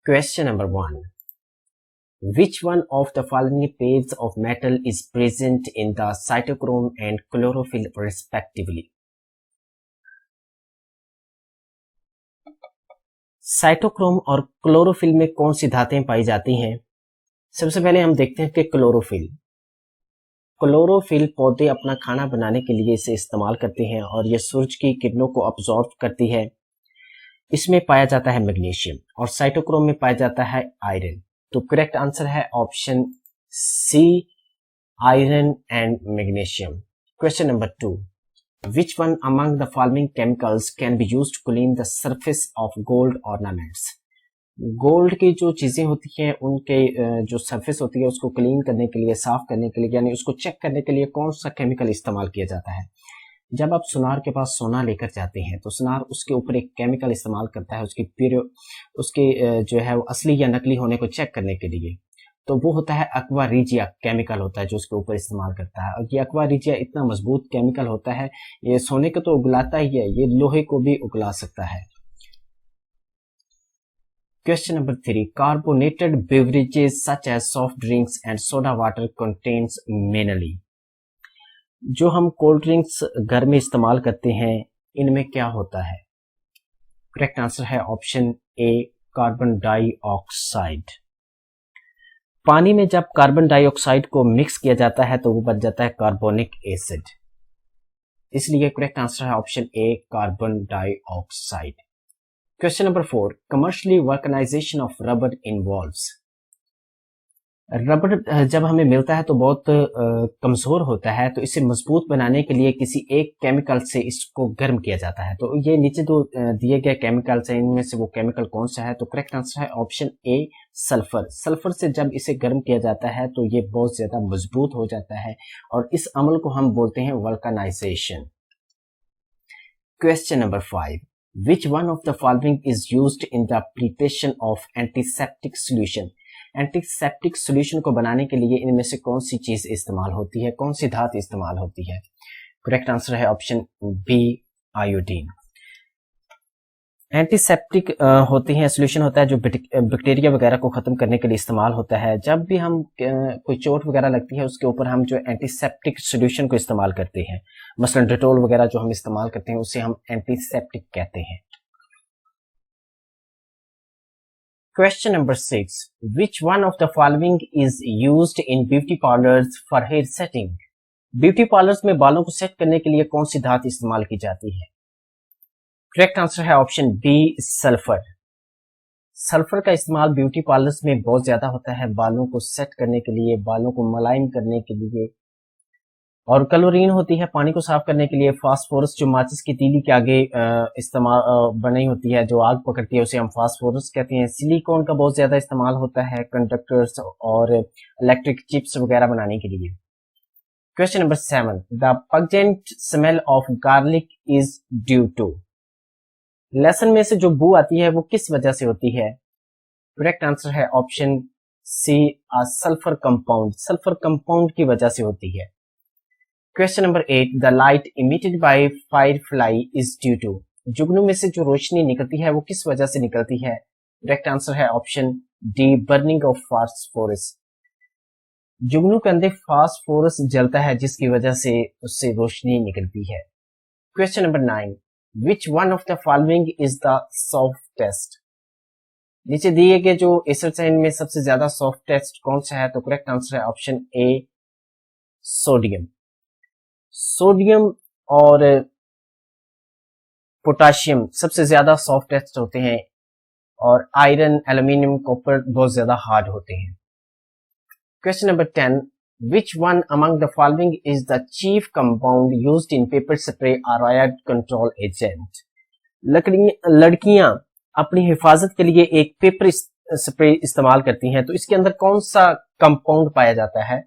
Question number 1. Which one of the following pairs of metal is present in the cytochrome and chlorophyll respectively? Cytochrome और chlorophyll में कौन सी धातें पाई जाती हैं? सबसे पहले हम देखते हैं कि क्लोरोफिल पौधे अपना खाना बनाने के लिए इसे इस्तेमाल करते हैं और यह सूरज की किरणों को अब्जॉर्ब करती है। इसमें पाया जाता है मैग्नीशियम और साइटोक्रोम में पाया जाता है आयरन। तो करेक्ट आंसर है option C, iron and magnesium. Question number 2. Which one among the following chemicals can be used to clean the surface of gold ornaments? Gold की जो चीजें होती हैं उनके जो सरफेस होती है उसको क्लीन करने के लिए, साफ करने के लिए, यानी उसको चेक करने के लिए कौन सा केमिकल इस्तेमाल किया जाता है? जब आप सुनार के पास सोना लेकर जाते हैं तो सुनार उसके ऊपर एक केमिकल इस्तेमाल करता है उसके जो है वो असली या नकली होने को चेक करने के लिए। तो वो होता है एक्वा रिजिया केमिकल होता है जो उसके ऊपर इस्तेमाल करता है। और ये एक्वा रिजिया इतना मजबूत केमिकल होता है, ये सोने को तो उगलाता ही है, ये लोहे को भी उगला सकता है। Question number 3. Carbonated beverages such as soft drinks and soda water contains mainly. जो हम कोल्ड ड्रिंक्स घर में इस्तेमाल करते हैं इनमें क्या होता है? करेक्ट आंसर है ऑप्शन ए, कार्बन डाइऑक्साइड। पानी में जब कार्बन डाइऑक्साइड को मिक्स किया जाता है तो वो बन जाता है कार्बोनिक एसिड, इसलिए करेक्ट आंसर है option A, carbon dioxide. Question number 4. Commercially vulcanisation of rubber involves. Rubber जब हमें मिलता है तो बहुत कमजोर होता है, तो इसे मजबूत बनाने के लिए किसी एक केमिकल से इसको गर्म किया जाता है। तो ये नीचे दो दिए गए केमिकल्स हैं, इनमें से वो केमिकल कौन सा है? तो करेक्ट आंसर है ऑप्शन ए, सल्फर। सल्फर से जब इसे गर्म किया जाता है तो ये बहुत ज्यादा मजबूत हो जाता है और इस अमल को हम बोलते हैं vulcanisation. Question number 5. Which one of the following is used in the preparation of antiseptic solution? Antiseptic solution को बनाने के लिए इनमें से कौन सी चीज इस्तेमाल होती है, कौन सी धातु इस्तेमाल होती है? करेक्ट आंसर है ऑप्शन बी, आयोडीन। एंटीसेप्टिक होती है, सॉल्यूशन होता है जो बैक्टीरिया वगैरह को खत्म करने के लिए इस्तेमाल होता है। जब भी हम कोई चोट वगैरह लगती है उसके ऊपर हम जो एंटीसेप्टिक सॉल्यूशन को इस्तेमाल करते हैं, मसलन डेटोल वगैरह जो हम इस्तेमाल करते हैं उसे हम एंटीसेप्टिक कहते हैं। Question number 6. Which one of the following is used in beauty parlors for hair setting? Beauty parlours में बालों को सेट करने के लिए कौन सी धातु इस्तेमाल की जाती है? करेक्ट आंसर है ऑप्शन बी, सल्फर। सल्फर का इस्तेमाल ब्यूटी पार्लर्स में बहुत ज्यादा होता है बालों को सेट करने के लिए, बालों को मुलायम करने के लिए। और क्लोरीन होती है पानी को साफ करने के लिए। फास्फोरस जो माचिस की तीली के आगे इस्तेमाल बनी होती है, जो आग पकड़ती है, उसे हम फास्फोरस कहते हैं। सिलिकॉन का बहुत ज्यादा इस्तेमाल होता है कंडक्टर्स और इलेक्ट्रिक चिप्स वगैरह बनाने के लिए। Question number 7. The pungent smell of garlic is due to. लहसुन में से जो बू आती है वो किस वजह से होती है? करेक्ट आंसर है option C, sulphur compound. Sulphur compound की वजह से होती है। Question number 8. The light emitted by firefly is due to. जुगनू में से जो रोशनी निकलती है वो किस वजह से निकलती है? करेक्ट आंसर है option D, burning of phosphorus. जुगनू के अंदर फास्फोरस जलता है जिसकी वजह से उससे रोशनी निकलती है। Question number 9. Which one of the following is the softest. नीचे दिए गए जो एसिड्स हैं इनमें सबसे ज्यादा सॉफ्टेस्ट कौन सा है? तो करेक्ट आंसर है ऑप्शन ए, सोडियम। सोडियम और पोटाशियम सबसे ज्यादा सॉफ्टेस्ट होते हैं और आयरन, एल्यूमिनियम, कॉपर बहुत ज्यादा हार्ड होते हैं। Question number 10. Which one among the following is the chief compound used in paper spray और रायट कंट्रोल एजेंट। लड़कियां अपनी हिफाजत के लिए एक पेपर स्प्रे इस्तेमाल करती हैं, तो इसके अंदर कौन सा कंपाउंड पाया जाता है?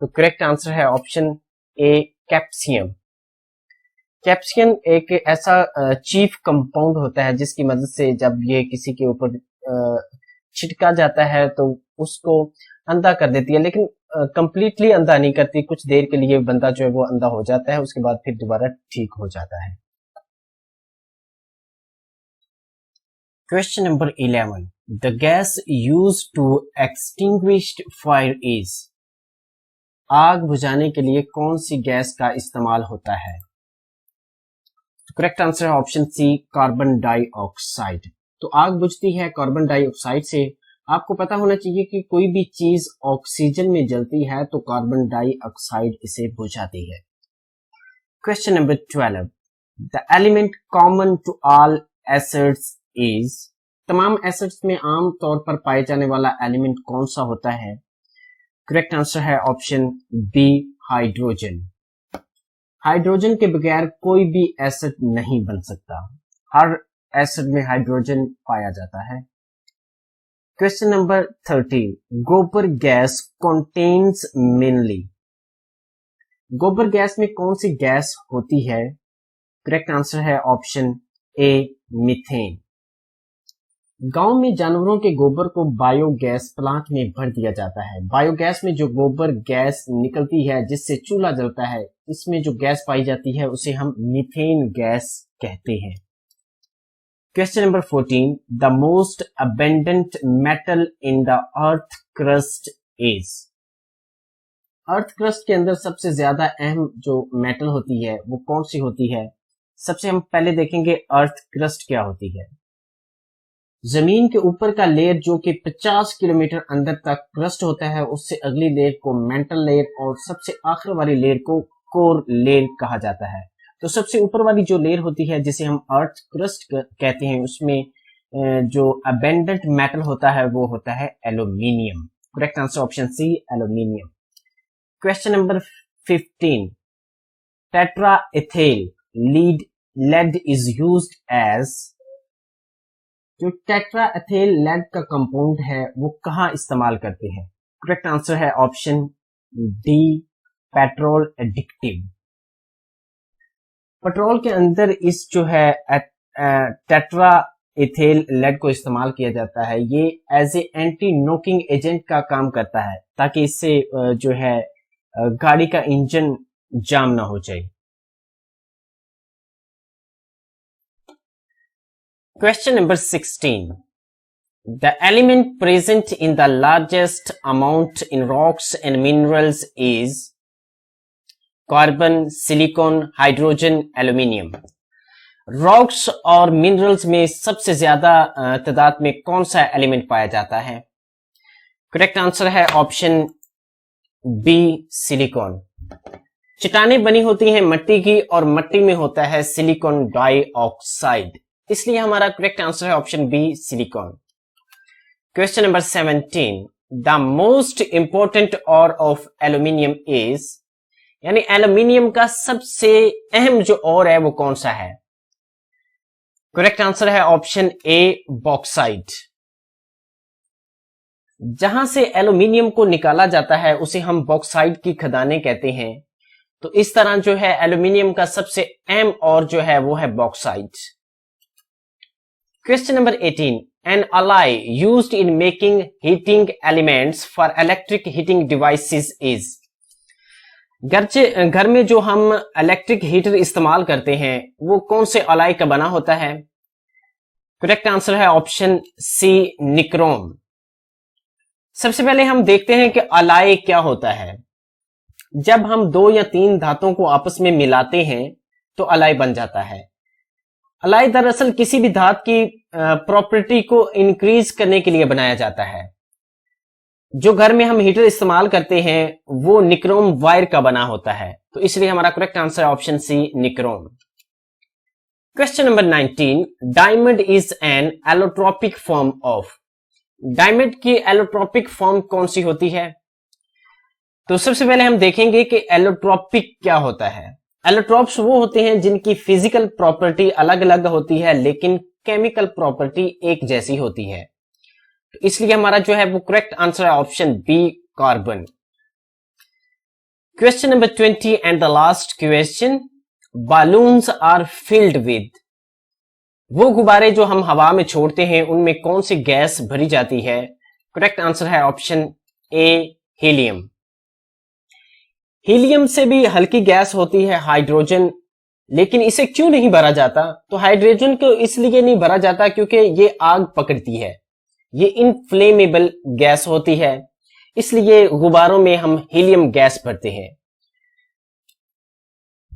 तो करेक्ट आंसर है ऑप्शन ए, कैप्सियम। कैप्सियम एक ऐसा चीफ कंपाउंड होता है जिसकी मदद से जब ये किसी के ऊपर छिटका जाता है तो उसको अंधा कर देती है, लेकिन कंप्लीटली अंधा नहीं करती। कुछ देर के लिए बंदा जो है वो अंधा हो जाता है, उसके बाद फिर दोबारा ठीक हो जाता है। Question number 11. The gas use to extinguish fire is, आग बुझाने के लिए कौन सी गैस का इस्तेमाल होता है? करेक्ट आंसर है ऑप्शन सी, कार्बन डाइऑक्साइड। तो आग बुझती है कार्बन डाइऑक्साइड से। आपको पता होना चाहिए कि कोई भी चीज ऑक्सीजन में जलती है तो कार्बन डाइऑक्साइड इसे बुझाती है। Question number 12, the element common to all acids is, तमाम एसिड्स में आम तौर पर पाए जाने वाला एलिमेंट कौन सा होता है? करेक्ट आंसर है ऑप्शन बी, हाइड्रोजन। हाइड्रोजन के बगैर कोई भी एसिड नहीं बन सकता, हर एसिड में हाइड्रोजन पाया जाता है। क्वेश्चन नंबर 13, गोबर गैस कंटेन्स मेनली, गोबर गैस में कौन सी गैस होती है? करेक्ट आंसर है ऑप्शन ए, मीथेन। गांव में जानवरों के गोबर को बायोगैस प्लांट में भर दिया जाता है। बायोगैस में जो गोबर गैस निकलती है जिससे चूल्हा जलता है, इसमें जो गैस पाई जाती है उसे हम मीथेन गैस कहते हैं। Question number 14, the most abundant metal in the earth crust is, earth crust के अंदर सबसे ज्यादा अहम जो मेटल होती है वो कौन सी होती है? सबसे हम पहले देखेंगे अर्थ क्रस्ट क्या होती है। जमीन के ऊपर का लेयर जो कि 50 किलोमीटर अंदर तक क्रस्ट होता है, उससे अगली लेयर को मेंटल लेयर और सबसे आखिर वाली लेयर को कोर लेयर कहा जाता है। तो सबसे ऊपर वाली जो लेयर होती है जिसे हम अर्थ क्रस्ट कहते हैं, उसमें जो अबेंडेंट मेटल होता है वो होता है aluminium. Correct answer option C, aluminium. Question number 15, tetra ethyl lead is used as, जो टेट्रा एथिल लेड का कंपाउंड है वो कहां इस्तेमाल करते हैं? करेक्ट आंसर है option D, petrol addictive. Petrol के अंदर इस जो है टेट्रा एथिल लेड को इस्तेमाल किया जाता है। ये as a anti knocking agent का काम करता है ताकि इससे जो है गाड़ी का इंजन जाम ना हो जाए। Question number 16. The element present in the largest amount in rocks and minerals is carbon, silicon, hydrogen, aluminium. Rocks और मिनरल्स में सबसे ज्यादा तादाद में कौन सा एलिमेंट पाया जाता है? करेक्ट आंसर है ऑप्शन बी, सिलिकॉन। चट्टानें बनी होती हैं मट्टी की और मट्टी में होता है सिलिकॉन डाइऑक्साइड, इसलिए हमारा करेक्ट आंसर है option B, silicon. Question number 17, the most important ore of aluminium is, यानी एल्यूमिनियम का सबसे अहम जो और है वो कौन सा है? करेक्ट आंसर है ऑप्शन ए, बॉक्साइट। जहां से एल्यूमिनियम को निकाला जाता है उसे हम बॉक्साइट की खदानें कहते हैं। तो इस तरह जो है एल्यूमिनियम का सबसे अहम और जो है वो है bauxite. Question number 18. An alloy used in making heating elements for electric heating devices is. घर में जो हम इलेक्ट्रिक हीटर इस्तेमाल करते हैं वो कौन से अलॉय का बना होता है? करेक्ट आंसर है ऑप्शन सी, निक्रोम। सबसे पहले हम देखते हैं कि अलॉय क्या होता है। जब हम 2 या 3 धातुओं को आपस में मिलाते हैं तो अलॉय बन जाता है। अलॉय दरअसल किसी भी धातु की प्रॉपर्टी को इंक्रीज करने के लिए बनाया जाता है। जो घर में हम हीटर इस्तेमाल करते हैं वो निक्रोम वायर का बना होता है, तो इसलिए हमारा करेक्ट आंसर है option C, nichrome. Question number 19, diamond is an allotropic form of, diamond की एलोट्रोपिक फॉर्म कौन सी होती है? तो सबसे पहले हम देखेंगे कि एलोट्रोपिक क्या होता है। एलोट्रोप्स वो होते हैं जिनकी फिजिकल प्रॉपर्टी अलग अलग होती है लेकिन केमिकल प्रॉपर्टी एक जैसी होती है, तो इसलिए हमारा जो है वो करेक्ट आंसर है option B, carbon. Question number 20 and the last question, balloons are filled with, वो गुब्बारे जो हम हवा में छोड़ते हैं उनमें कौन सी गैस भरी जाती है? करेक्ट आंसर है ऑप्शन ए, हीलियम। हीलियम से भी हल्की गैस होती है हाइड्रोजन, लेकिन इसे क्यों नहीं भरा जाता? तो हाइड्रोजन को इसलिए नहीं भरा जाता क्योंकि ये आग पकड़ती है, ये इनफ्लेमेबल गैस होती है, इसलिए गुब्बारों में हम हीलियम गैस भरते हैं।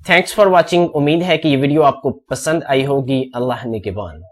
Thanks for watching. उम्मीद है कि ये वीडियो आपको पसंद आई होगी। अल्लाह निगहबान।